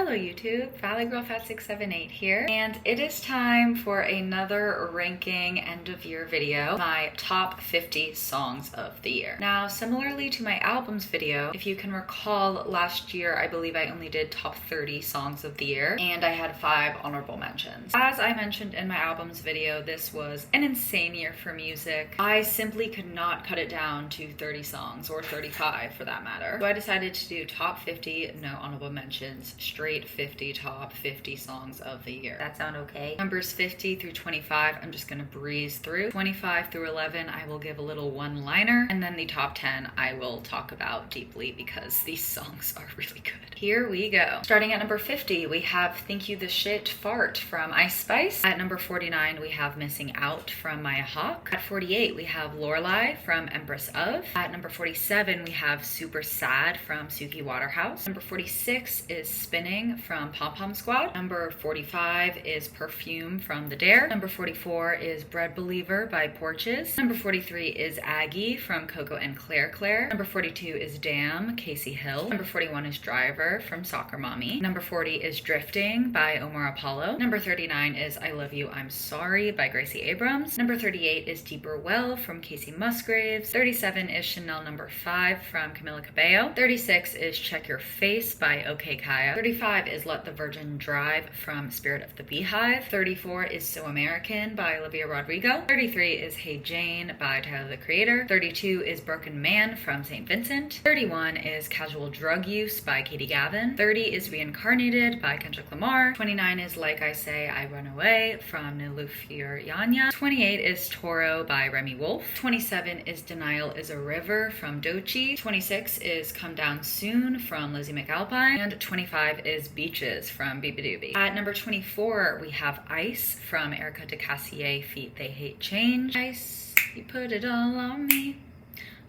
Hello YouTube, Valley Girl Fat 678 here, and it is time for another ranking end of year video, my top 50 songs of the year. Now, similarly to my albums video, if you can recall last year, I believe I only did top 30 songs of the year, and I had 5 honorable mentions. As I mentioned in my albums video, this was an insane year for music. I simply could not cut it down to 30 songs, or 35 for that matter. So I decided to do top 50, no honorable mentions, straight 50 top 50 songs of the year. That sound okay? Numbers 50 through 25, I'm just gonna breeze through. 25 through 11, I will give a little one-liner, and then the top 10 I will talk about deeply because these songs are really good. Here we go. Starting at number 50, we have Think You the Shit Fart from Ice Spice. At number 49, we have Missing Out from Maya Hawke. At 48, we have Lorelei from Empress of. At number 47, we have Super Sad from Suki Waterhouse. Number 46 is Spinning from Pom Pom Squad. Number 45 is Perfume from The Dare. Number 44 is Bread Believer by Porches. Number 43 is Aggie from Coco and Claire Claire. Number 42 is Damn, Casey Hill. Number 41 is Driver from Soccer Mommy. Number 40 is Drifting by Omar Apollo. Number 39 is I Love You, I'm Sorry by Gracie Abrams. Number 38 is Deeper Well from Casey Musgraves. 37 is Chanel Number 5 from Camila Cabello. 36 is Check Your Face by OK Kaya. 35 is Let the Virgin Drive from Spirit of the Beehive. 34 is So American by Olivia Rodrigo. 33 is Hey Jane by Tyler the Creator. 32 is Broken Man from St. Vincent. 31 is Casual Drug Use by Katie Gavin. 30 is Reincarnated by Kendrick Lamar. 29 is Like I Say I Run Away from Nilüfer Yanya. 28 is Toro by Remy Wolf. 27 is Denial is a River from Doechii. 26 is Come Down Soon from Lizzie McAlpine. And 25 is Beaches from Beabadoobie. At number 24, we have Ice from Erica DeCassier feat. They Hate Change. Ice, you put it all on me.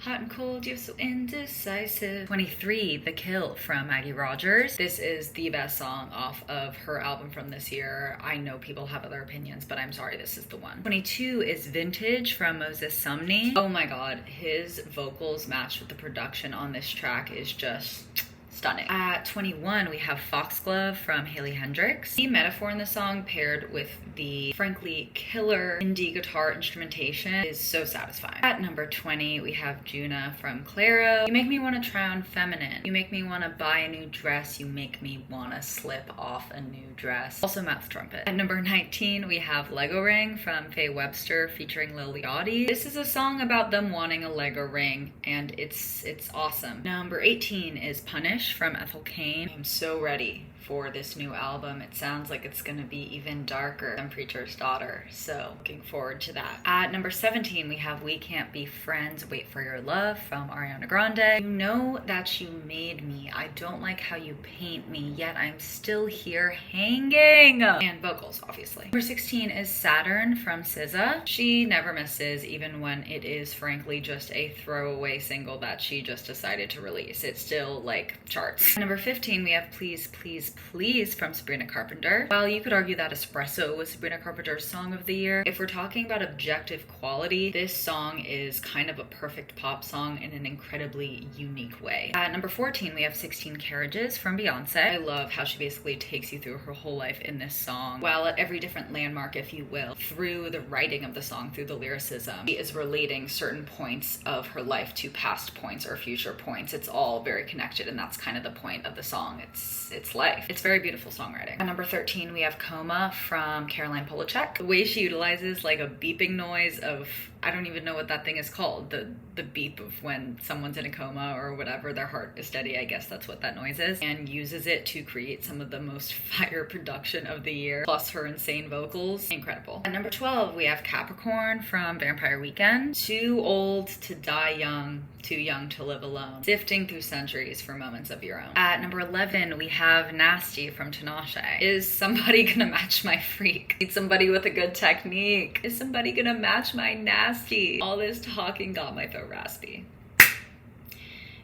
Hot and cold, you're so indecisive. 23, The Kill from Maggie Rogers. This is the best song off of her album from this year. I know people have other opinions, but I'm sorry, this is the one. 22 is Vintage from Moses Sumney. Oh my god, his vocals matched with the production on this track is just stunning. At 21, we have Foxglove from Hailey Hendrix. The metaphor in the song paired with the frankly killer indie guitar instrumentation is so satisfying. At number 20, we have Juna from Clairo. You make me want to try on feminine. You make me want to buy a new dress. You make me want to slip off a new dress. Also Mouth Trumpet. At number 19, we have Lego Ring from Faye Webster featuring Lil Yachty. This is a song about them wanting a Lego ring, and it's awesome. Number 18 is Punish from Ethel Cain. I'm so ready for this new album. It sounds like it's gonna be even darker than Preacher's Daughter, so looking forward to that. At number 17, we have We Can't Be Friends, Wait for Your Love from Ariana Grande. You know that you made me. I don't like how you paint me, yet I'm still here hanging. And vocals, obviously. Number 16 is Saturn from SZA. She never misses, even when it is frankly just a throwaway single that she just decided to release. It still like charts. At number 15, we have Please Please Please from Sabrina Carpenter. While you could argue that Espresso was Sabrina Carpenter's song of the year, if we're talking about objective quality, this song is kind of a perfect pop song in an incredibly unique way. At number 14, we have 16 Carriages from Beyonce. I love how she basically takes you through her whole life in this song, while at every different landmark, if you will, through the writing of the song, through the lyricism, she is relating certain points of her life to past points or future points. It's all very connected, and that's kind of the point of the song. It's life. It's very beautiful songwriting. At number 13, we have Coma from Caroline Polachek. The way she utilizes like a beeping noise of, I don't even know what that thing is called. The beep of when someone's in a coma or whatever, their heart is steady, I guess that's what that noise is, and uses it to create some of the most fire production of the year, plus her insane vocals. Incredible. At number 12, we have Capricorn from Vampire Weekend. Too old to die young, too young to live alone. Sifting through centuries for moments of your own. At number 11, we have Nasty from Tinashe. Is somebody gonna match my freak? Need somebody with a good technique. Is somebody gonna match my nasty? All this talking got my throat raspy.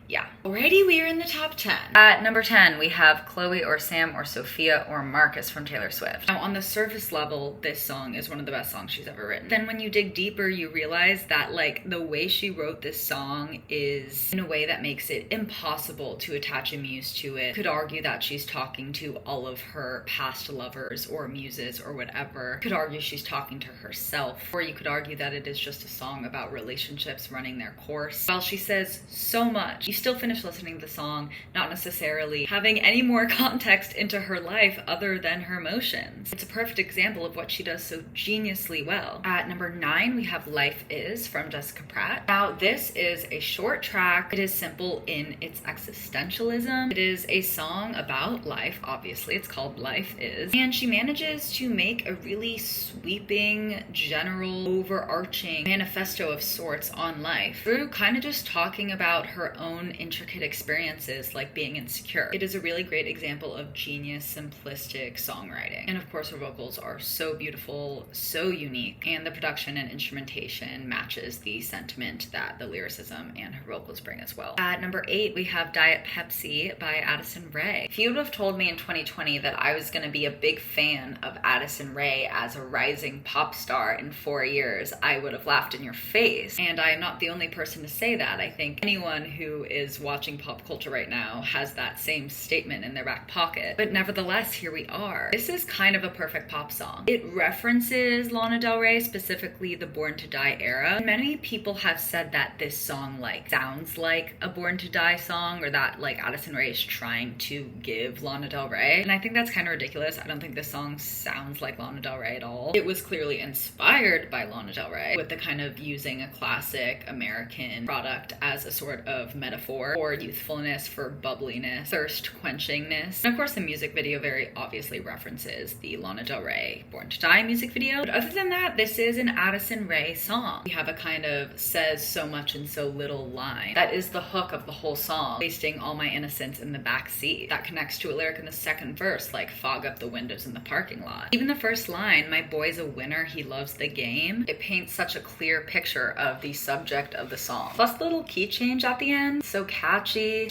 Yeah. Alrighty, we are in the top 10. At number 10, we have Chloe or Sam or Sophia or Marcus from Taylor Swift. Now, on the surface level, this song is one of the best songs she's ever written. Then when you dig deeper, you realize that like the way she wrote this song is in a way that makes it impossible to attach a muse to it. Could argue that she's talking to all of her past lovers or muses or whatever. Could argue she's talking to herself. Or you could argue that it is just a song about relationships running their course. While she says so much, you still finish listening to the song not necessarily having any more context into her life other than her emotions. It's a perfect example of what she does so geniusly well. At number 9, we have Life Is from Jessica Pratt. Now, this is a short track. It is simple in its existentialism. It is a song about life, obviously. It's called Life Is. And she manages to make a really sweeping, general, overarching manifesto of sorts on life through kind of just talking about her own intricate experiences like being insecure. It is a really great example of genius, simplistic songwriting. And of course, her vocals are so beautiful, so unique, and the production and instrumentation matches the sentiment that the lyricism and her vocals bring as well. At number 8, we have Diet Pepsi by Addison Rae. If you would have told me in 2020 that I was going to be a big fan of Addison Rae as a rising pop star in 4 years, I would have laughed in your face. And I am not the only person to say that. I think anyone who is watching pop culture right now has that same statement in their back pocket. But nevertheless, here we are. This is kind of a perfect pop song. It references Lana Del Rey, specifically the Born to Die era. Many people have said that this song like sounds like a Born to Die song, or that like Addison Rae is trying to give Lana Del Rey. And I think that's kind of ridiculous. I don't think this song sounds like Lana Del Rey at all. It was clearly inspired by Lana Del Rey, with the kind of using a classic American product as a sort of metaphor for youthfulness, for bubbliness, thirst quenchingness. And of course, the music video very obviously references the Lana Del Rey Born to Die music video. But other than that, this is an Addison Rae song. We have a kind of says so much in so little line. That is the hook of the whole song. Wasting all my innocence in the back seat. That connects to a lyric in the second verse, like fog up the windows in the parking lot. Even the first line, my boy's a winner, he loves the game. It paints such a clear picture of the subject of the song. Plus the little key change at the end, so catchy.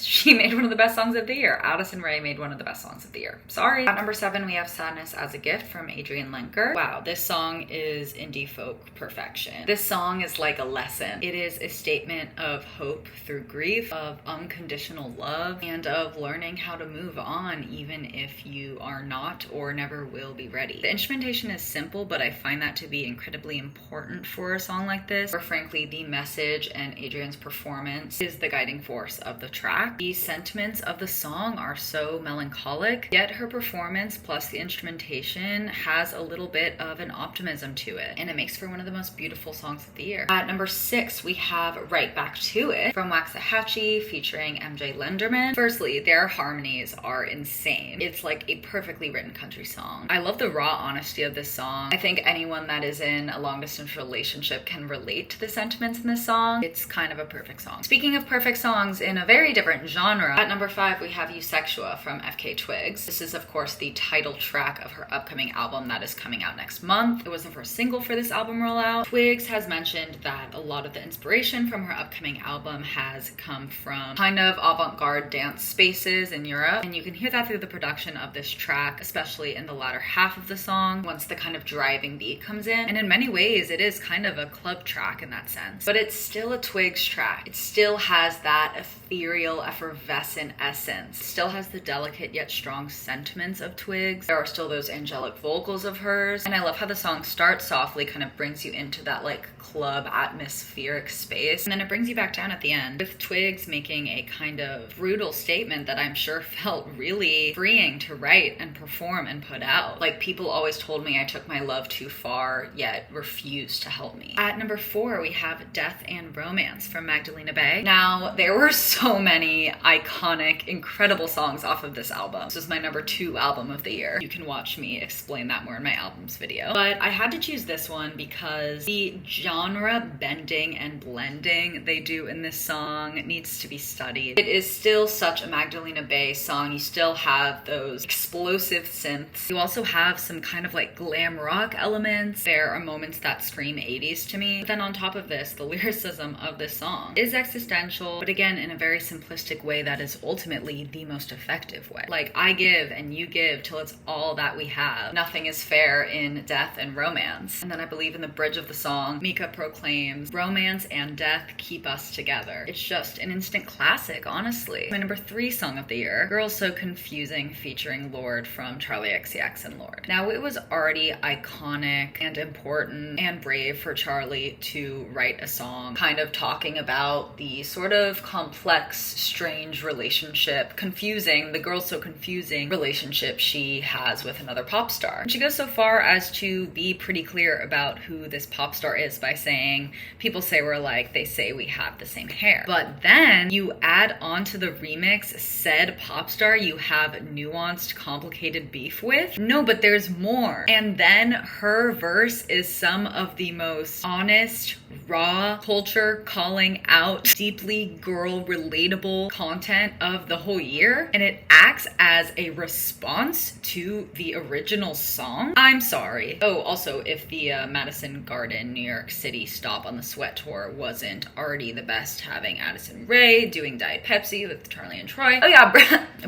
She made one of the best songs of the year. Addison Rae made one of the best songs of the year. Sorry. At number 7, we have Sadness as a Gift from Adrian Lenker. Wow, this song is indie folk perfection. This song is like a lesson. It is a statement of hope through grief, of unconditional love, and of learning how to move on even if you are not or never will be ready. The instrumentation is simple, but I find that to be incredibly important for a song like this, or frankly, the message and Adrian's performance is the guiding force of the track. The sentiments of the song are so melancholic, yet her performance plus the instrumentation has a little bit of an optimism to it, and it makes for one of the most beautiful songs of the year. At number 6, we have Right Back to It from Waxahachie featuring MJ Lenderman. Firstly, their harmonies are insane. It's like a perfectly written country song. I love the raw honesty of this song. I think anyone that is in a long distance relationship can relate to the sentiments in this song. It's kind of a perfect song. Speaking of perfect songs in a very different genre, at number 5, we have Eusexua from FKA Twigs. This is, of course, the title track of her upcoming album that is coming out next month. It was the first single for this album rollout. Twigs has mentioned that a lot of the inspiration from her upcoming album has come from kind of avant-garde dance spaces in Europe, and you can hear that through the production of this track, especially in the latter half of the song, once the kind of driving beat comes in. And in many ways, it is kind of a club track in that sense, but it's still a Twigs track. It still has that ethereal, effervescent essence. It still has the delicate yet strong sentiments of Twigs. There are still those angelic vocals of hers, and I love how the song starts softly, kind of brings you into that like club atmospheric space, and then it brings you back down at the end, with Twigs making a kind of brutal statement that I'm sure felt really freeing to write and perform and put out. Like, people always told me I took my love too far, yet refused to help me. At number 4, we have Death and Romance from Magdalena Bay. Now, there were so many iconic, incredible songs off of this album. This is my number 2 album of the year. You can watch me explain that more in my albums video. But I had to choose this one because the genre bending and blending they do in this song needs to be studied. It is still such a Magdalena Bay song. You still have those explosive synths. You also have some kind of like glam rock elements. There are moments that scream 80s to me. But then on top of this, the lyricism of this song is existential essential, but again, in a very simplistic way that is ultimately the most effective way. Like, I give and you give till it's all that we have. Nothing is fair in death and romance. And then I believe in the bridge of the song, Mika proclaims, romance and death keep us together. It's just an instant classic, honestly. My number 3 song of the year, Girls So Confusing, featuring Lorde from Charli XCX and Lorde. Now, it was already iconic and important and brave for Charli to write a song kind of talking about the sort of complex, strange relationship, the Girls So Confusing relationship she has with another pop star. And she goes so far as to be pretty clear about who this pop star is by saying, people say we're like, they say we have the same hair. But then you add onto the remix said pop star you have nuanced, complicated beef with. No, but there's more. And then her verse is some of the most honest, raw, culture calling out, deeply girl relatable content of the whole year. And it acts as a response to the original song. I'm sorry. Oh, also, if the Madison Garden, New York City stop on the Sweat Tour wasn't already the best, having Addison Rae doing Diet Pepsi with Charli and Troy. Oh yeah,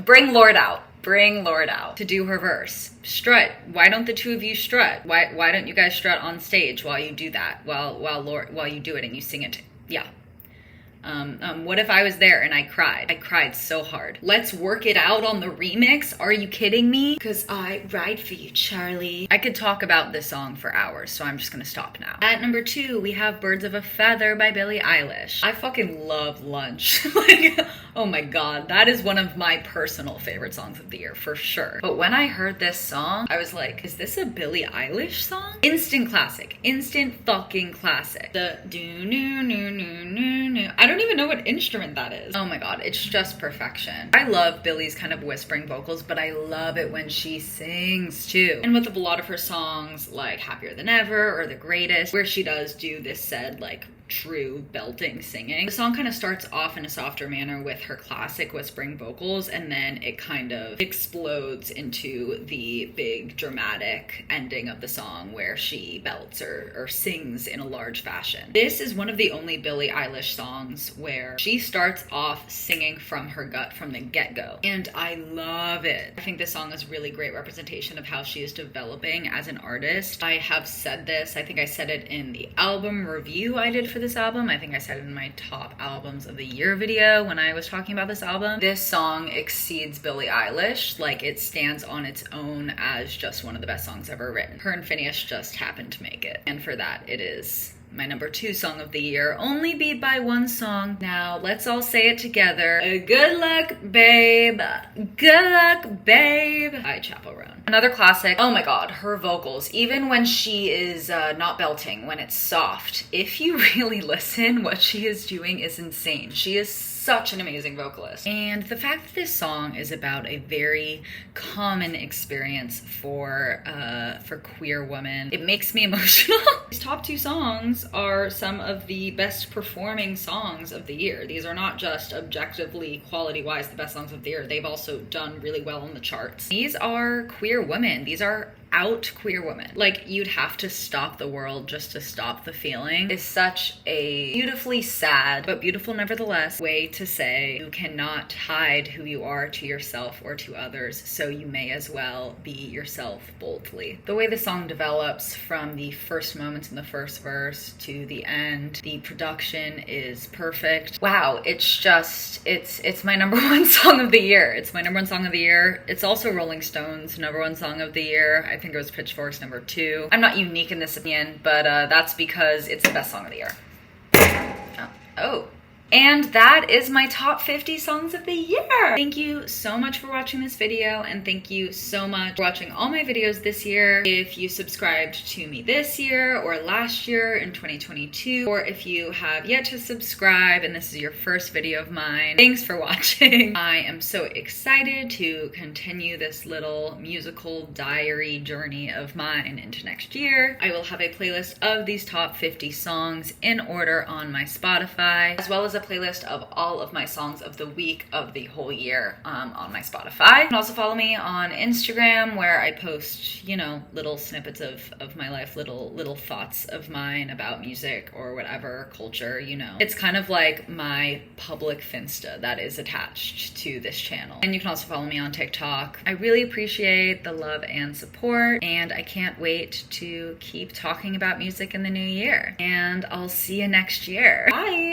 bring Lorde out. Bring Lorde out to do her verse. Strut. Why don't the two of you strut? Why don't you guys strut on stage while you do that? While you do it and you sing it. Yeah. What if I was there and I cried? I cried so hard. Let's work it out on the remix. Are you kidding me? Cause I ride for you, Charli. I could talk about this song for hours, so I'm just gonna stop now. At number 2, we have Birds of a Feather by Billie Eilish. I fucking love Lunch. Like, oh my god, that is one of my personal favorite songs of the year, for sure. But when I heard this song, I was like, is this a Billie Eilish song? Instant classic. Instant fucking classic. The do-no-no-no-no-no. I don't even know what instrument that is. Oh my god, it's just perfection. I love Billie's kind of whispering vocals, but I love it when she sings too. And with a lot of her songs like Happier Than Ever or The Greatest, where she does do this said like true belting singing. The song kind of starts off in a softer manner with her classic whispering vocals, and then it kind of explodes into the big dramatic ending of the song where she belts or sings in a large fashion. This is one of the only Billie Eilish songs where she starts off singing from her gut from the get-go, and I love it. I think this song is a really great representation of how she is developing as an artist. I have said this, I think I said it in the album review I did for this album. I think I said it in my top albums of the year video when I was talking about this album. This song exceeds Billie Eilish. Like, it stands on its own as just one of the best songs ever written. Her and Finneas just happened to make it. And for that, it is my number 2 song of the year, only beat by one song. Now, let's all say it together. Good luck, babe. Good luck, babe. By Chappell Roan. Another classic. Oh my god, her vocals. Even when she is not belting, when it's soft, if you really listen, what she is doing is insane. She is such an amazing vocalist. And the fact that this song is about a very common experience for queer women, it makes me emotional. These top 2 songs are some of the best performing songs of the year. These are not just objectively, quality-wise, the best songs of the year. They've also done really well on the charts. These are queer women. These are out queer women. Like, you'd have to stop the world just to stop the feeling. Is such a beautifully sad, but beautiful nevertheless, way to say you cannot hide who you are to yourself or to others, so you may as well be yourself boldly. The way the song develops from the first moments in the first verse to the end, the production is perfect. Wow, it's just, it's my number 1 song of the year. It's my number 1 song of the year. It's also Rolling Stone's number 1 song of the year. I think it was Pitchfork's number 2. I'm not unique in this opinion, but that's because it's the best song of the year. Oh. And that is my top 50 songs of the year. Thank you so much for watching this video, and thank you so much for watching all my videos this year. If you subscribed to me this year or last year in 2022, or if you have yet to subscribe and this is your first video of mine, thanks for watching. I am so excited to continue this little musical diary journey of mine into next year. I will have a playlist of these top 50 songs in order on my Spotify, as well as a playlist of all of my songs of the week of the whole year on my Spotify. You can also follow me on Instagram, where I post, you know, little snippets of my life, little thoughts of mine about music or whatever, culture, you know. It's kind of like my public Finsta that is attached to this channel. And you can also follow me on TikTok. I really appreciate the love and support, and I can't wait to keep talking about music in the new year. And I'll see you next year. Bye!